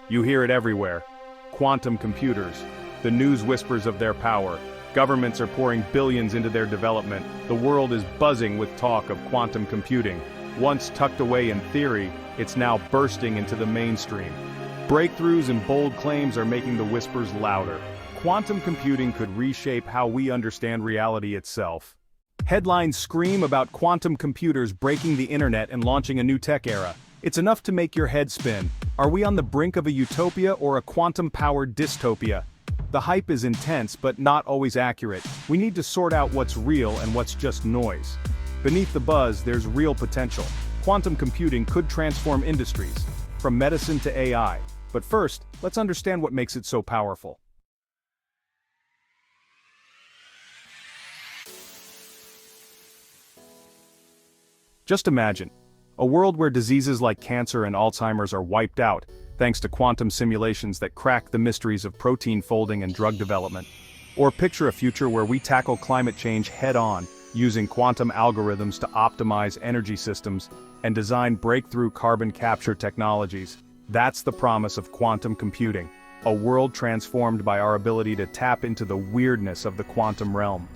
You hear it everywhere. Quantum computers. The news whispers of their power. Governments are pouring billions into their development. The world is buzzing with talk of quantum computing. Once tucked away in theory, it's now bursting into the mainstream. Breakthroughs and bold claims are making the whispers louder. Quantum computing could reshape how we understand reality itself. Headlines scream about quantum computers breaking the internet and launching a new tech era. It's enough to make your head spin. Are we on the brink of a utopia or a quantum-powered dystopia? The hype is intense but not always accurate. We need to sort out what's real and what's just noise. Beneath the buzz, there's real potential. Quantum computing could transform industries, from medicine to AI. But first, let's understand what makes it so powerful. Just imagine a world where diseases like cancer and Alzheimer's are wiped out, thanks to quantum simulations that crack the mysteries of protein folding and drug development. Or picture a future where we tackle climate change head-on, using quantum algorithms to optimize energy systems and design breakthrough carbon capture technologies. That's the promise of quantum computing, a world transformed by our ability to tap into the weirdness of the quantum realm.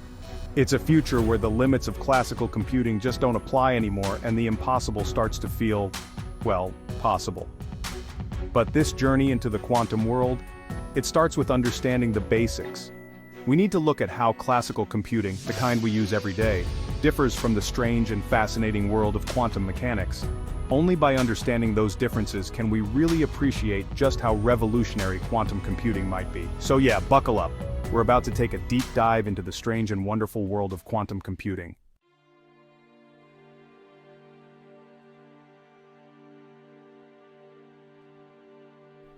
It's a future where the limits of classical computing just don't apply anymore and the impossible starts to feel, well, possible. But this journey into the quantum world, it starts with understanding the basics. We need to look at how classical computing, the kind we use every day, differs from the strange and fascinating world of quantum mechanics. Only by understanding those differences can we really appreciate just how revolutionary quantum computing might be. So yeah, buckle up. We're about to take a deep dive into the strange and wonderful world of quantum computing.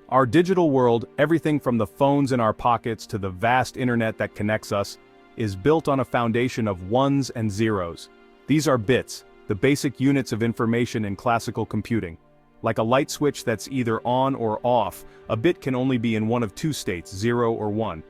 Our digital world, everything from the phones in our pockets to the vast internet that connects us, is built on a foundation of ones and zeros. These are bits, the basic units of information in classical computing. Like a light switch that's either on or off, a bit can only be in one of two states, 0 or 1.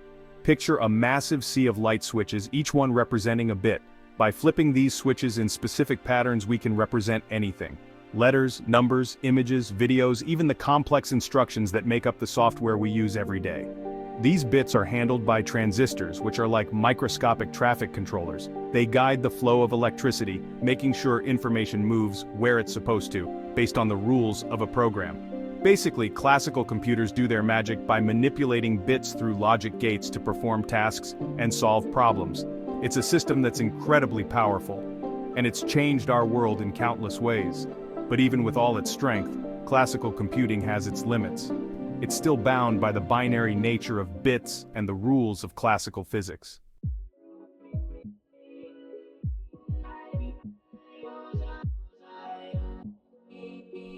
Picture a massive sea of light switches, each one representing a bit. By flipping these switches in specific patterns, we can represent anything. Letters, numbers, images, videos, even the complex instructions that make up the software we use every day. These bits are handled by transistors, which are like microscopic traffic controllers. They guide the flow of electricity, making sure information moves where it's supposed to, based on the rules of a program. Basically, classical computers do their magic by manipulating bits through logic gates to perform tasks and solve problems. It's a system that's incredibly powerful, and it's changed our world in countless ways. But even with all its strength, classical computing has its limits. It's still bound by the binary nature of bits and the rules of classical physics.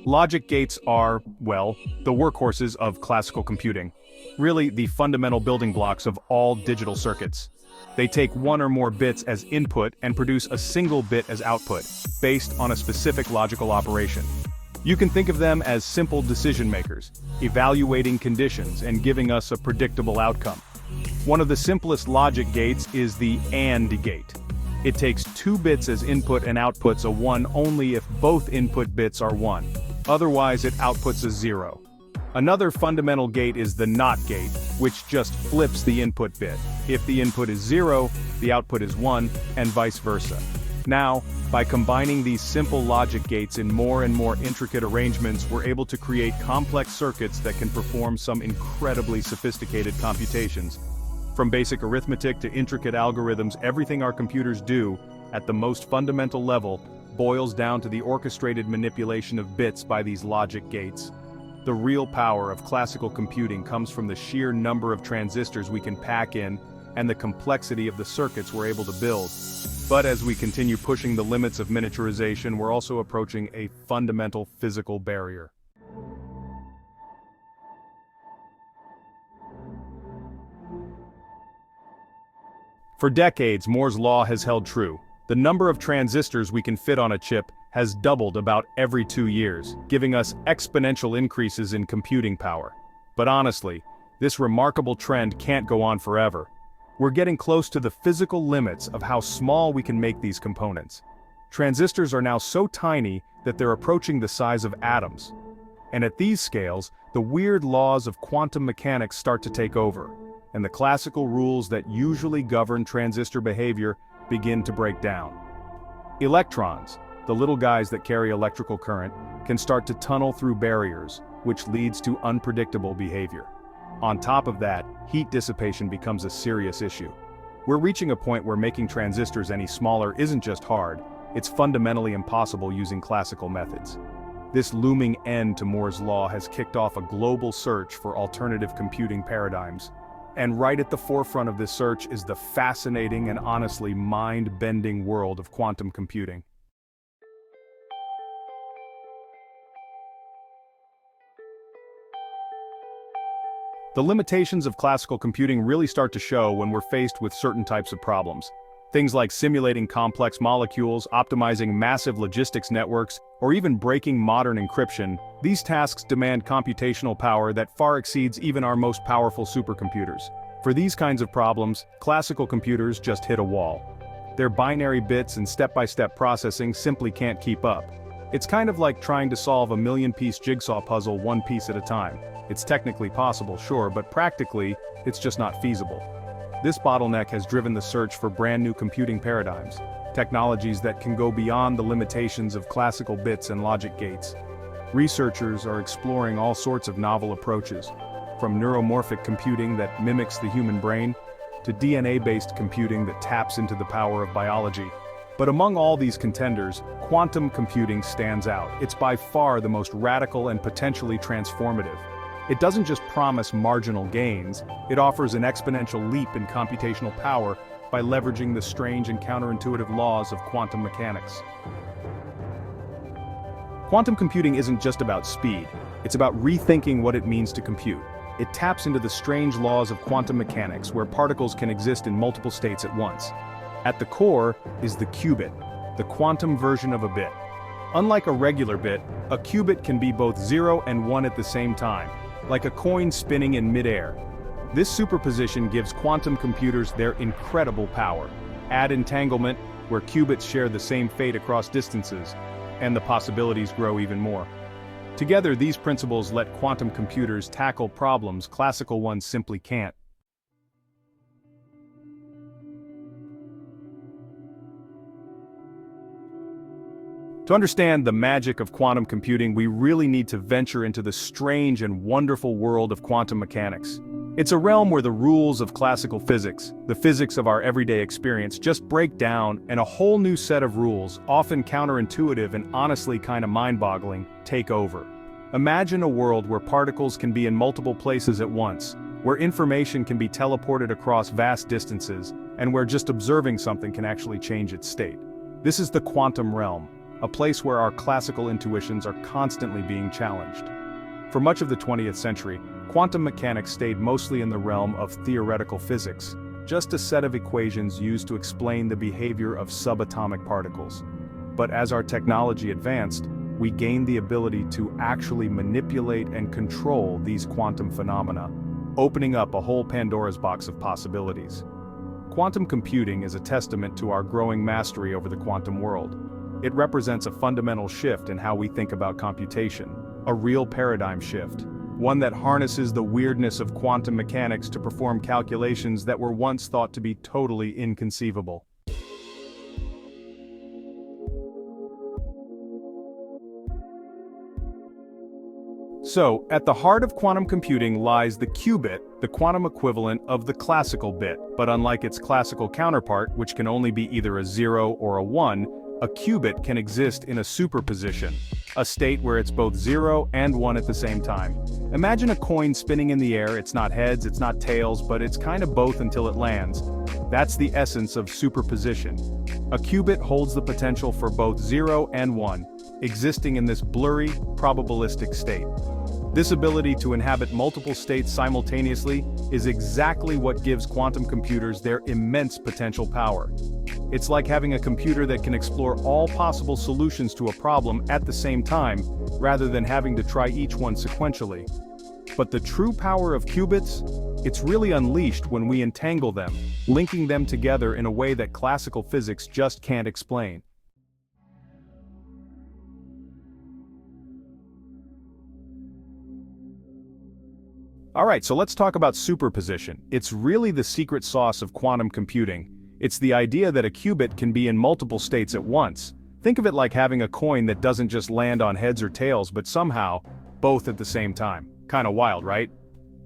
Logic gates are, well, the workhorses of classical computing. Really, the fundamental building blocks of all digital circuits. They take one or more bits as input and produce a single bit as output, based on a specific logical operation. You can think of them as simple decision makers, evaluating conditions and giving us a predictable outcome. One of the simplest logic gates is the AND gate. It takes two bits as input and outputs a 1 only if both input bits are 1. Otherwise, it outputs a 0. Another fundamental gate is the NOT gate, which just flips the input bit. If the input is 0, the output is 1, and vice versa. Now, by combining these simple logic gates in more and more intricate arrangements, we're able to create complex circuits that can perform some incredibly sophisticated computations. From basic arithmetic to intricate algorithms, everything our computers do, at the most fundamental level, boils down to the orchestrated manipulation of bits by these logic gates. The real power of classical computing comes from the sheer number of transistors we can pack in and the complexity of the circuits we're able to build. But as we continue pushing the limits of miniaturization, we're also approaching a fundamental physical barrier. For decades, Moore's law has held true. The number of transistors we can fit on a chip has doubled about every 2 years, giving us exponential increases in computing power. But honestly, this remarkable trend can't go on forever. We're getting close to the physical limits of how small we can make these components. Transistors are now so tiny that they're approaching the size of atoms. And at these scales, the weird laws of quantum mechanics start to take over, and the classical rules that usually govern transistor behavior begin to break down. Electrons, the little guys that carry electrical current, can start to tunnel through barriers, which leads to unpredictable behavior. On top of that, heat dissipation becomes a serious issue. We're reaching a point where making transistors any smaller isn't just hard, it's fundamentally impossible using classical methods. This looming end to Moore's law has kicked off a global search for alternative computing paradigms. And right at the forefront of this search is the fascinating and honestly mind-bending world of quantum computing. The limitations of classical computing really start to show when we're faced with certain types of problems. Things like simulating complex molecules, optimizing massive logistics networks, or even breaking modern encryption. These tasks demand computational power that far exceeds even our most powerful supercomputers. For these kinds of problems, classical computers just hit a wall. Their binary bits and step-by-step processing simply can't keep up. It's kind of like trying to solve a million-piece jigsaw puzzle one piece at a time. It's technically possible, sure, but practically, it's just not feasible. This bottleneck has driven the search for brand new computing paradigms, technologies that can go beyond the limitations of classical bits and logic gates. Researchers are exploring all sorts of novel approaches, from neuromorphic computing that mimics the human brain, to DNA-based computing that taps into the power of biology. But among all these contenders, quantum computing stands out. It's by far the most radical and potentially transformative. It doesn't just promise marginal gains, it offers an exponential leap in computational power by leveraging the strange and counterintuitive laws of quantum mechanics. Quantum computing isn't just about speed, it's about rethinking what it means to compute. It taps into the strange laws of quantum mechanics where particles can exist in multiple states at once. At the core is the qubit, the quantum version of a bit. Unlike a regular bit, a qubit can be both 0 and 1 at the same time, like a coin spinning in midair. This superposition gives quantum computers their incredible power. Add entanglement, where qubits share the same fate across distances, and the possibilities grow even more. Together, these principles let quantum computers tackle problems classical ones simply can't. To understand the magic of quantum computing, we really need to venture into the strange and wonderful world of quantum mechanics. It's a realm where the rules of classical physics, the physics of our everyday experience, just break down, and a whole new set of rules, often counterintuitive and honestly kind of mind-boggling, take over. Imagine a world where particles can be in multiple places at once, where information can be teleported across vast distances, and where just observing something can actually change its state. This is the quantum realm, a place where our classical intuitions are constantly being challenged. For much of the 20th century, quantum mechanics stayed mostly in the realm of theoretical physics, just a set of equations used to explain the behavior of subatomic particles. But as our technology advanced, we gained the ability to actually manipulate and control these quantum phenomena, opening up a whole Pandora's box of possibilities. Quantum computing is a testament to our growing mastery over the quantum world. It represents a fundamental shift in how we think about computation, a real paradigm shift, one that harnesses the weirdness of quantum mechanics to perform calculations that were once thought to be totally inconceivable. So, at the heart of quantum computing lies the qubit, the quantum equivalent of the classical bit, but unlike its classical counterpart, which can only be either a 0 or a 1, a qubit can exist in a superposition, a state where it's both 0 and 1 at the same time. Imagine a coin spinning in the air. It's not heads, it's not tails, but it's kind of both until it lands. That's the essence of superposition. A qubit holds the potential for both 0 and 1, existing in this blurry, probabilistic state. This ability to inhabit multiple states simultaneously is exactly what gives quantum computers their immense potential power. It's like having a computer that can explore all possible solutions to a problem at the same time, rather than having to try each one sequentially. But the true power of qubits? It's really unleashed when we entangle them, linking them together in a way that classical physics just can't explain. Alright, so let's talk about superposition. It's really the secret sauce of quantum computing. It's the idea that a qubit can be in multiple states at once. Think of it like having a coin that doesn't just land on heads or tails but somehow, both at the same time. Kinda wild, right?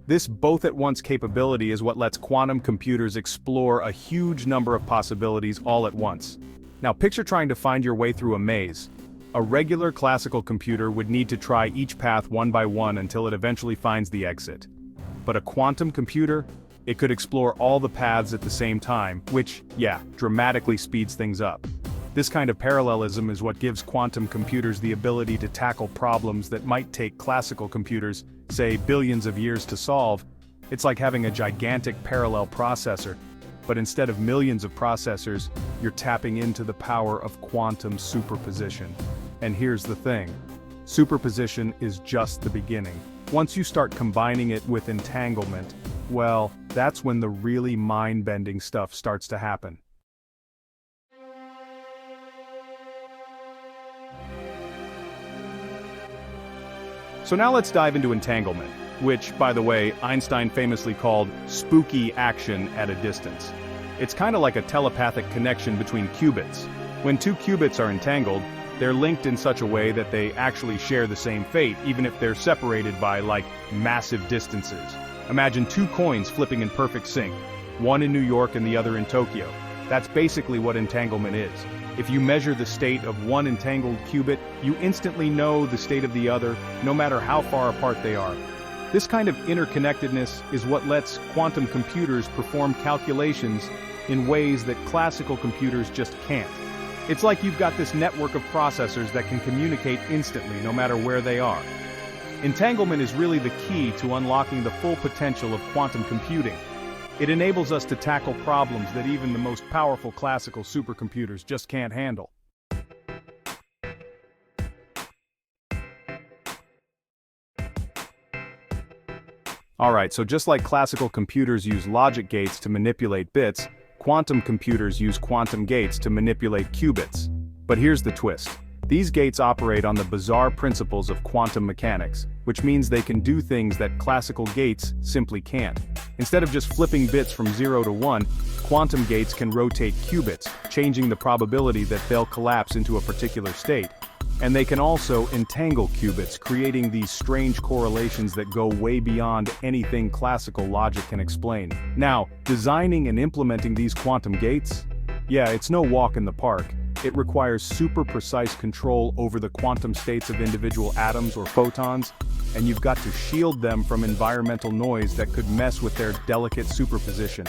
This both-at-once capability is what lets quantum computers explore a huge number of possibilities all at once. Now picture trying to find your way through a maze. A regular classical computer would need to try each path one by one until it eventually finds the exit. But a quantum computer? It could explore all the paths at the same time, which, yeah, dramatically speeds things up. This kind of parallelism is what gives quantum computers the ability to tackle problems that might take classical computers, say, billions of years to solve. It's like having a gigantic parallel processor, but instead of millions of processors, you're tapping into the power of quantum superposition. And here's the thing. Superposition is just the beginning. Once you start combining it with entanglement, well, that's when the really mind-bending stuff starts to happen. So now let's dive into entanglement, which, by the way, Einstein famously called spooky action at a distance. It's kind of like a telepathic connection between qubits. When two qubits are entangled, they're linked in such a way that they actually share the same fate, even if they're separated by, like, massive distances. Imagine two coins flipping in perfect sync, one in New York and the other in Tokyo. That's basically what entanglement is. If you measure the state of one entangled qubit, you instantly know the state of the other, no matter how far apart they are. This kind of interconnectedness is what lets quantum computers perform calculations in ways that classical computers just can't. It's like you've got this network of processors that can communicate instantly, no matter where they are. Entanglement is really the key to unlocking the full potential of quantum computing. It enables us to tackle problems that even the most powerful classical supercomputers just can't handle. Alright, so just like classical computers use logic gates to manipulate bits, quantum computers use quantum gates to manipulate qubits. But here's the twist. These gates operate on the bizarre principles of quantum mechanics, which means they can do things that classical gates simply can't. Instead of just flipping bits from 0 to 1, quantum gates can rotate qubits, changing the probability that they'll collapse into a particular state. And they can also entangle qubits, creating these strange correlations that go way beyond anything classical logic can explain. Now, designing and implementing these quantum gates? Yeah, it's no walk in the park. It requires super precise control over the quantum states of individual atoms or photons, and you've got to shield them from environmental noise that could mess with their delicate superposition.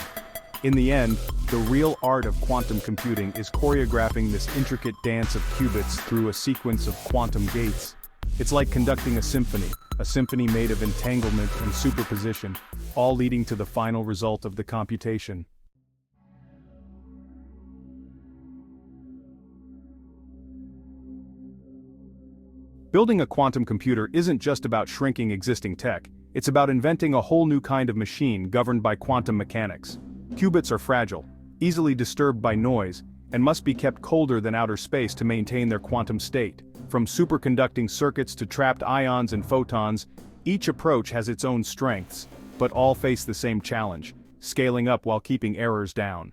In the end, the real art of quantum computing is choreographing this intricate dance of qubits through a sequence of quantum gates. It's like conducting a symphony made of entanglement and superposition, all leading to the final result of the computation. Building a quantum computer isn't just about shrinking existing tech, it's about inventing a whole new kind of machine governed by quantum mechanics. Qubits are fragile, easily disturbed by noise, and must be kept colder than outer space to maintain their quantum state. From superconducting circuits to trapped ions and photons, each approach has its own strengths, but all face the same challenge: scaling up while keeping errors down.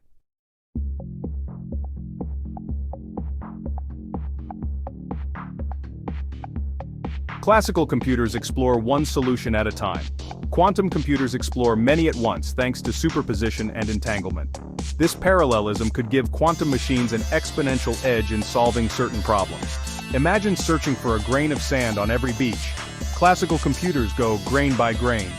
Classical computers explore one solution at a time. Quantum computers explore many at once thanks to superposition and entanglement. This parallelism could give quantum machines an exponential edge in solving certain problems. Imagine searching for a grain of sand on every beach. Classical computers go grain by grain.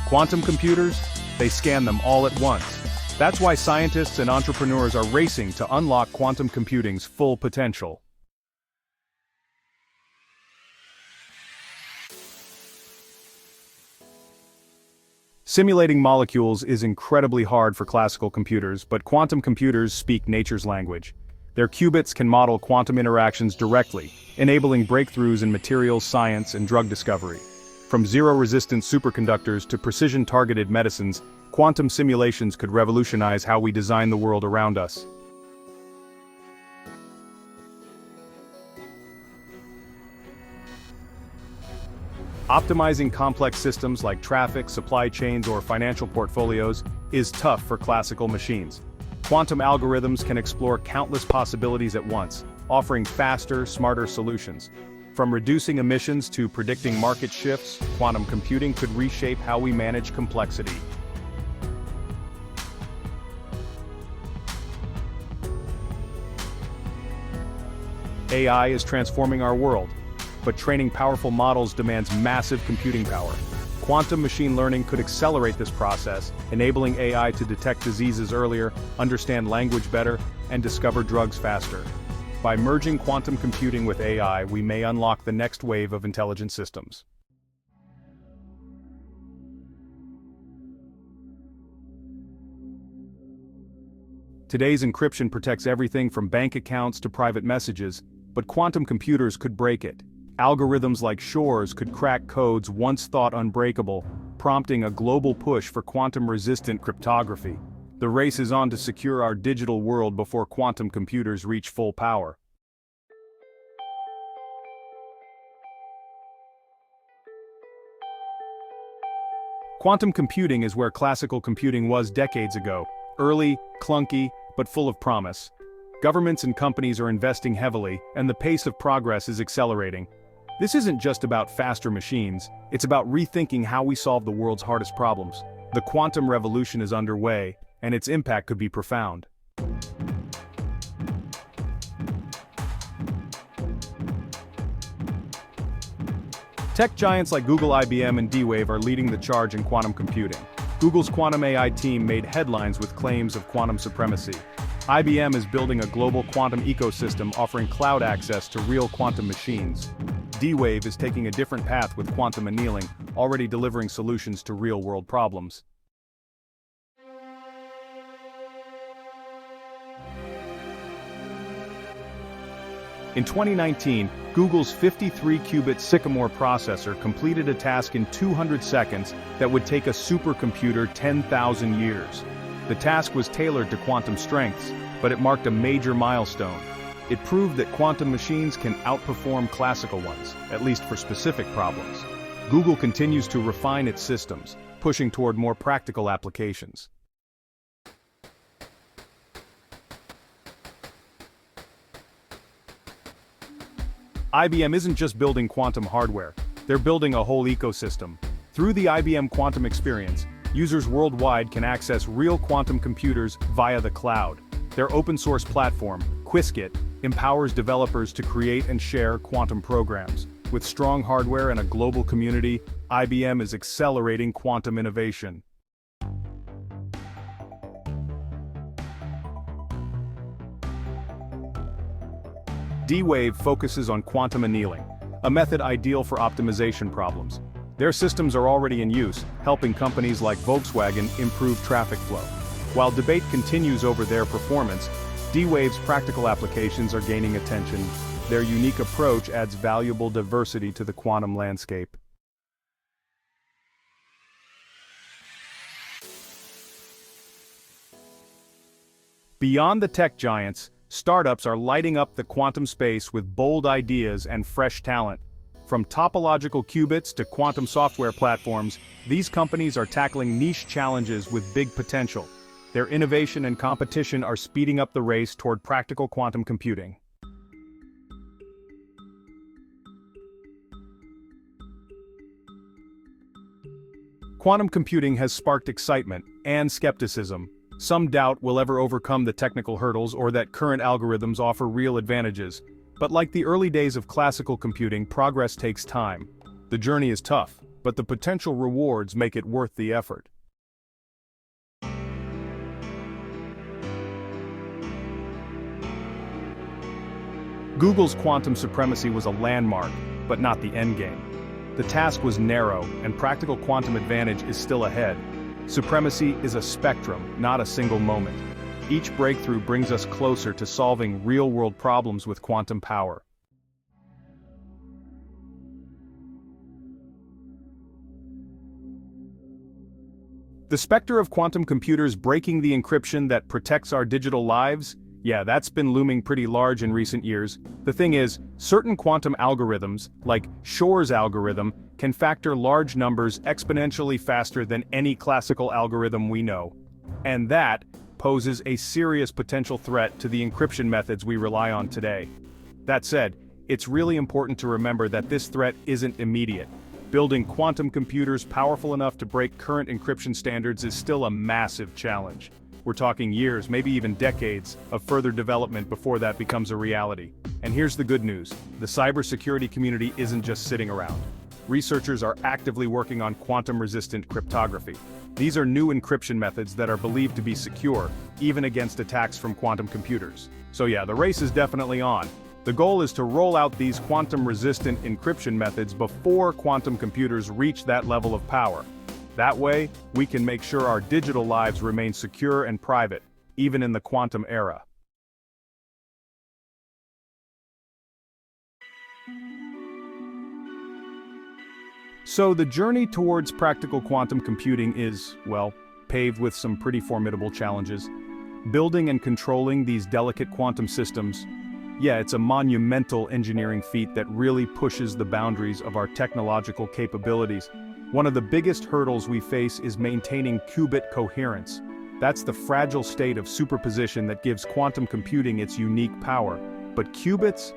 Quantum computers? They scan them all at once. That's why scientists and entrepreneurs are racing to unlock quantum computing's full potential. Simulating molecules is incredibly hard for classical computers, but quantum computers speak nature's language. Their qubits can model quantum interactions directly, enabling breakthroughs in materials science and drug discovery. From zero-resistance superconductors to precision-targeted medicines, quantum simulations could revolutionize how we design the world around us. Optimizing complex systems like traffic, supply chains, or financial portfolios is tough for classical machines. Quantum algorithms can explore countless possibilities at once, offering faster, smarter solutions. From reducing emissions to predicting market shifts, quantum computing could reshape how we manage complexity. AI is transforming our world, but training powerful models demands massive computing power. Quantum machine learning could accelerate this process, enabling AI to detect diseases earlier, understand language better, and discover drugs faster. By merging quantum computing with AI, we may unlock the next wave of intelligent systems. Today's encryption protects everything from bank accounts to private messages, but quantum computers could break it. Algorithms like Shor's could crack codes once thought unbreakable, prompting a global push for quantum-resistant cryptography. The race is on to secure our digital world before quantum computers reach full power. Quantum computing is where classical computing was decades ago. Early, clunky, but full of promise. Governments and companies are investing heavily, and the pace of progress is accelerating. This isn't just about faster machines, it's about rethinking how we solve the world's hardest problems. The quantum revolution is underway, and its impact could be profound. Tech giants like Google, IBM, and D-Wave are leading the charge in quantum computing. Google's quantum AI team made headlines with claims of quantum supremacy. IBM is building a global quantum ecosystem offering cloud access to real quantum machines. D-Wave is taking a different path with quantum annealing, already delivering solutions to real-world problems. In 2019, Google's 53-qubit Sycamore processor completed a task in 200 seconds that would take a supercomputer 10,000 years. The task was tailored to quantum strengths, but it marked a major milestone. It proved that quantum machines can outperform classical ones, at least for specific problems. Google continues to refine its systems, pushing toward more practical applications. IBM isn't just building quantum hardware, they're building a whole ecosystem. Through the IBM Quantum Experience, users worldwide can access real quantum computers via the cloud. Their open-source platform, Qiskit, empowers developers to create and share quantum programs. With strong hardware and a global community, IBM is accelerating quantum innovation. D-Wave focuses on quantum annealing, a method ideal for optimization problems. Their systems are already in use, helping companies like Volkswagen improve traffic flow. While debate continues over their performance, D-Wave's practical applications are gaining attention. Their unique approach adds valuable diversity to the quantum landscape. Beyond the tech giants, startups are lighting up the quantum space with bold ideas and fresh talent. From topological qubits to quantum software platforms, these companies are tackling niche challenges with big potential. Their innovation and competition are speeding up the race toward practical quantum computing. Quantum computing has sparked excitement and skepticism. Some doubt we'll ever overcome the technical hurdles or that current algorithms offer real advantages. But like the early days of classical computing, progress takes time. The journey is tough, but the potential rewards make it worth the effort. Google's quantum supremacy was a landmark, but not the endgame. The task was narrow, and practical quantum advantage is still ahead. Supremacy is a spectrum, not a single moment. Each breakthrough brings us closer to solving real-world problems with quantum power. The specter of quantum computers breaking the encryption that protects our digital lives Yeah, that's been looming pretty large in recent years. The thing is, certain quantum algorithms, like Shor's algorithm, can factor large numbers exponentially faster than any classical algorithm we know. And that poses a serious potential threat to the encryption methods we rely on today. That said, it's really important to remember that this threat isn't immediate. Building quantum computers powerful enough to break current encryption standards is still a massive challenge. We're talking years, maybe even decades, of further development before that becomes a reality. And here's the good news: the cybersecurity community isn't just sitting around. Researchers are actively working on quantum-resistant cryptography. These are new encryption methods that are believed to be secure, even against attacks from quantum computers. So yeah, the race is definitely on. The goal is to roll out these quantum-resistant encryption methods before quantum computers reach that level of power. That way, we can make sure our digital lives remain secure and private, even in the quantum era. So the journey towards practical quantum computing is, well, paved with some pretty formidable challenges. Building and controlling these delicate quantum systems, yeah, it's a monumental engineering feat that really pushes the boundaries of our technological capabilities. One of the biggest hurdles we face is maintaining qubit coherence. That's the fragile state of superposition that gives quantum computing its unique power. But qubits?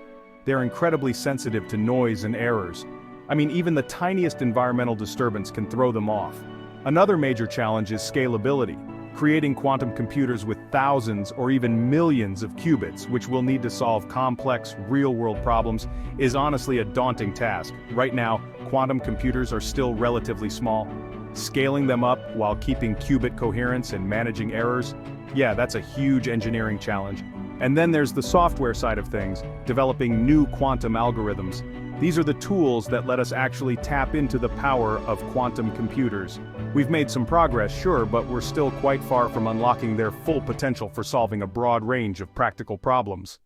They're incredibly sensitive to noise and errors. I mean, even the tiniest environmental disturbance can throw them off. Another major challenge is scalability. Creating quantum computers with thousands or even millions of qubits, which will need to solve complex, real-world problems, is honestly a daunting task. Right now, quantum computers are still relatively small. Scaling them up while keeping qubit coherence and managing errors, yeah, that's a huge engineering challenge. And then there's the software side of things, developing new quantum algorithms. These are the tools that let us actually tap into the power of quantum computers. We've made some progress, sure, but we're still quite far from unlocking their full potential for solving a broad range of practical problems.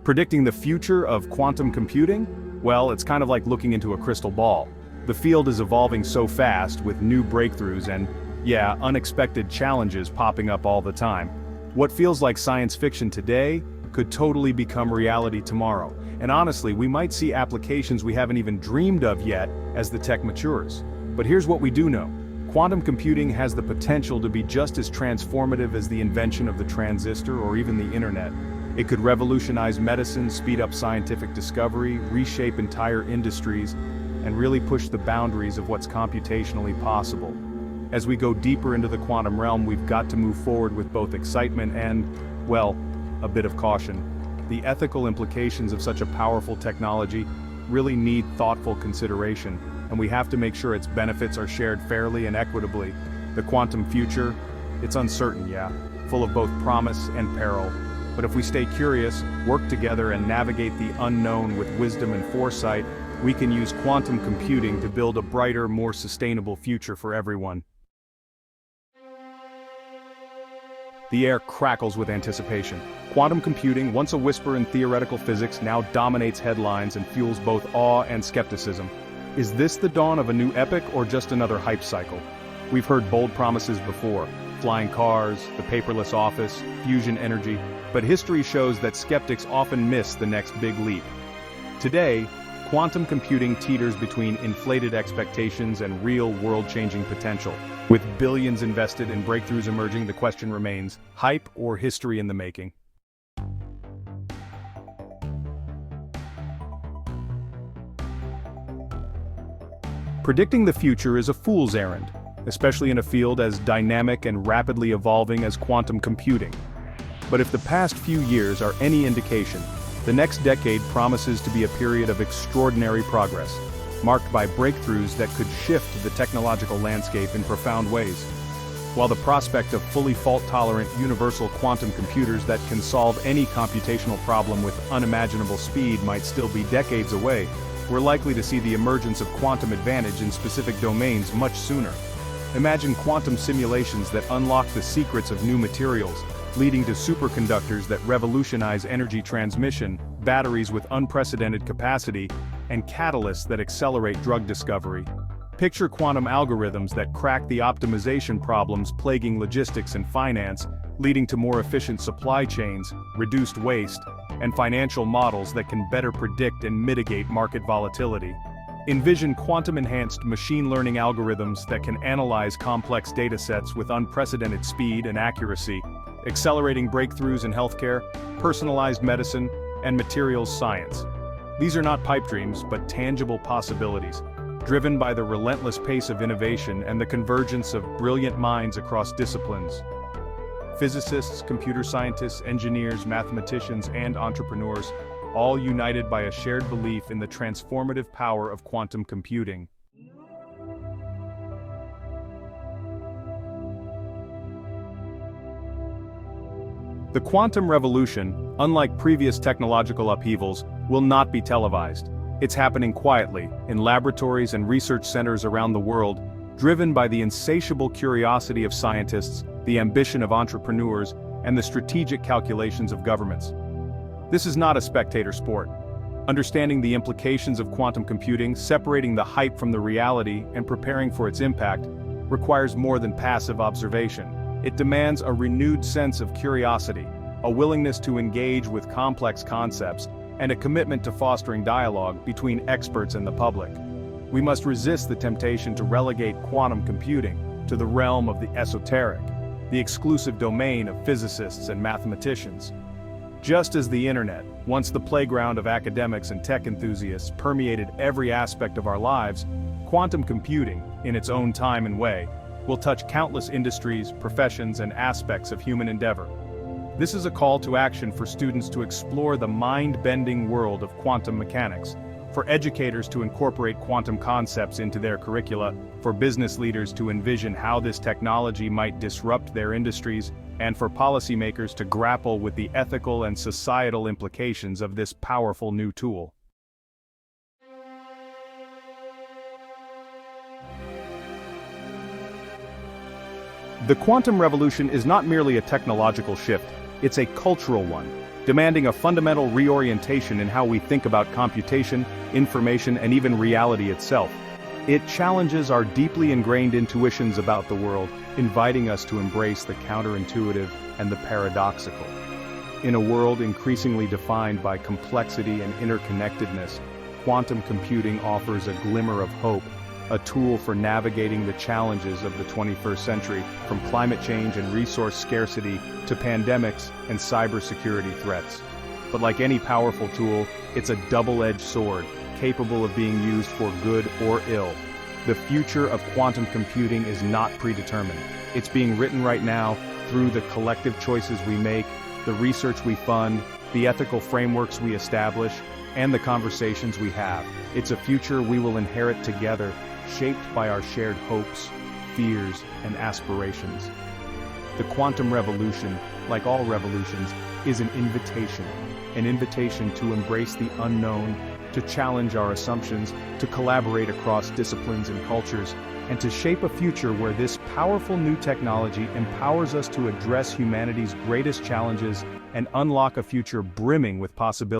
Predicting the future of quantum computing? Well, it's kind of like looking into a crystal ball. The field is evolving so fast with new breakthroughs and, yeah, unexpected challenges popping up all the time. What feels like science fiction today could totally become reality tomorrow. And honestly, we might see applications we haven't even dreamed of yet as the tech matures. But here's what we do know. Quantum computing has the potential to be just as transformative as the invention of the transistor or even the internet. It could revolutionize medicine, speed up scientific discovery, reshape entire industries, and really push the boundaries of what's computationally possible. As we go deeper into the quantum realm, we've got to move forward with both excitement and, well, a bit of caution. The ethical implications of such a powerful technology really need thoughtful consideration, and we have to make sure its benefits are shared fairly and equitably. The quantum future, it's uncertain, yeah, full of both promise and peril. But if we stay curious, work together, and navigate the unknown with wisdom and foresight, we can use quantum computing to build a brighter, more sustainable future for everyone. The air crackles with anticipation. Quantum computing, once a whisper in theoretical physics, now dominates headlines and fuels both awe and skepticism. Is this the dawn of a new epoch or just another hype cycle? We've heard bold promises before: flying cars, the paperless office, fusion energy, but history shows that skeptics often miss the next big leap. Today, quantum computing teeters between inflated expectations and real world-changing potential. With billions invested and breakthroughs emerging, the question remains: hype or history in the making? Predicting the future is a fool's errand, especially in a field as dynamic and rapidly evolving as quantum computing. But if the past few years are any indication, the next decade promises to be a period of extraordinary progress, marked by breakthroughs that could shift the technological landscape in profound ways. While the prospect of fully fault-tolerant universal quantum computers that can solve any computational problem with unimaginable speed might still be decades away, we're likely to see the emergence of quantum advantage in specific domains much sooner. Imagine quantum simulations that unlock the secrets of new materials, leading to superconductors that revolutionize energy transmission, batteries with unprecedented capacity, and catalysts that accelerate drug discovery. Picture quantum algorithms that crack the optimization problems plaguing logistics and finance, leading to more efficient supply chains, reduced waste, and financial models that can better predict and mitigate market volatility. Envision quantum-enhanced machine learning algorithms that can analyze complex datasets with unprecedented speed and accuracy, accelerating breakthroughs in healthcare, personalized medicine, and materials science. These are not pipe dreams, but tangible possibilities, driven by the relentless pace of innovation and the convergence of brilliant minds across disciplines. Physicists, computer scientists, engineers, mathematicians, and entrepreneurs, all united by a shared belief in the transformative power of quantum computing. The quantum revolution, unlike previous technological upheavals, will not be televised. It's happening quietly, in laboratories and research centers around the world, driven by the insatiable curiosity of scientists, the ambition of entrepreneurs, and the strategic calculations of governments. This is not a spectator sport. Understanding the implications of quantum computing, separating the hype from the reality, and preparing for its impact, requires more than passive observation. It demands a renewed sense of curiosity, a willingness to engage with complex concepts, and a commitment to fostering dialogue between experts and the public. We must resist the temptation to relegate quantum computing to the realm of the esoteric, the exclusive domain of physicists and mathematicians. Just as the internet, once the playground of academics and tech enthusiasts, permeated every aspect of our lives, quantum computing, in its own time and way, will touch countless industries, professions, and aspects of human endeavor. This is a call to action for students to explore the mind-bending world of quantum mechanics, for educators to incorporate quantum concepts into their curricula, for business leaders to envision how this technology might disrupt their industries, and for policymakers to grapple with the ethical and societal implications of this powerful new tool. The quantum revolution is not merely a technological shift, it's a cultural one, demanding a fundamental reorientation in how we think about computation, information, and even reality itself. It challenges our deeply ingrained intuitions about the world, inviting us to embrace the counterintuitive and the paradoxical. In a world increasingly defined by complexity and interconnectedness, quantum computing offers a glimmer of hope, a tool for navigating the challenges of the 21st century, from climate change and resource scarcity to pandemics and cybersecurity threats. But like any powerful tool, it's a double-edged sword, capable of being used for good or ill. The future of quantum computing is not predetermined. It's being written right now through the collective choices we make, the research we fund, the ethical frameworks we establish, and the conversations we have. It's a future we will inherit together, shaped by our shared hopes, fears, and aspirations. The quantum revolution, like all revolutions, is an invitation to embrace the unknown, to challenge our assumptions, to collaborate across disciplines and cultures, and to shape a future where this powerful new technology empowers us to address humanity's greatest challenges and unlock a future brimming with possibilities.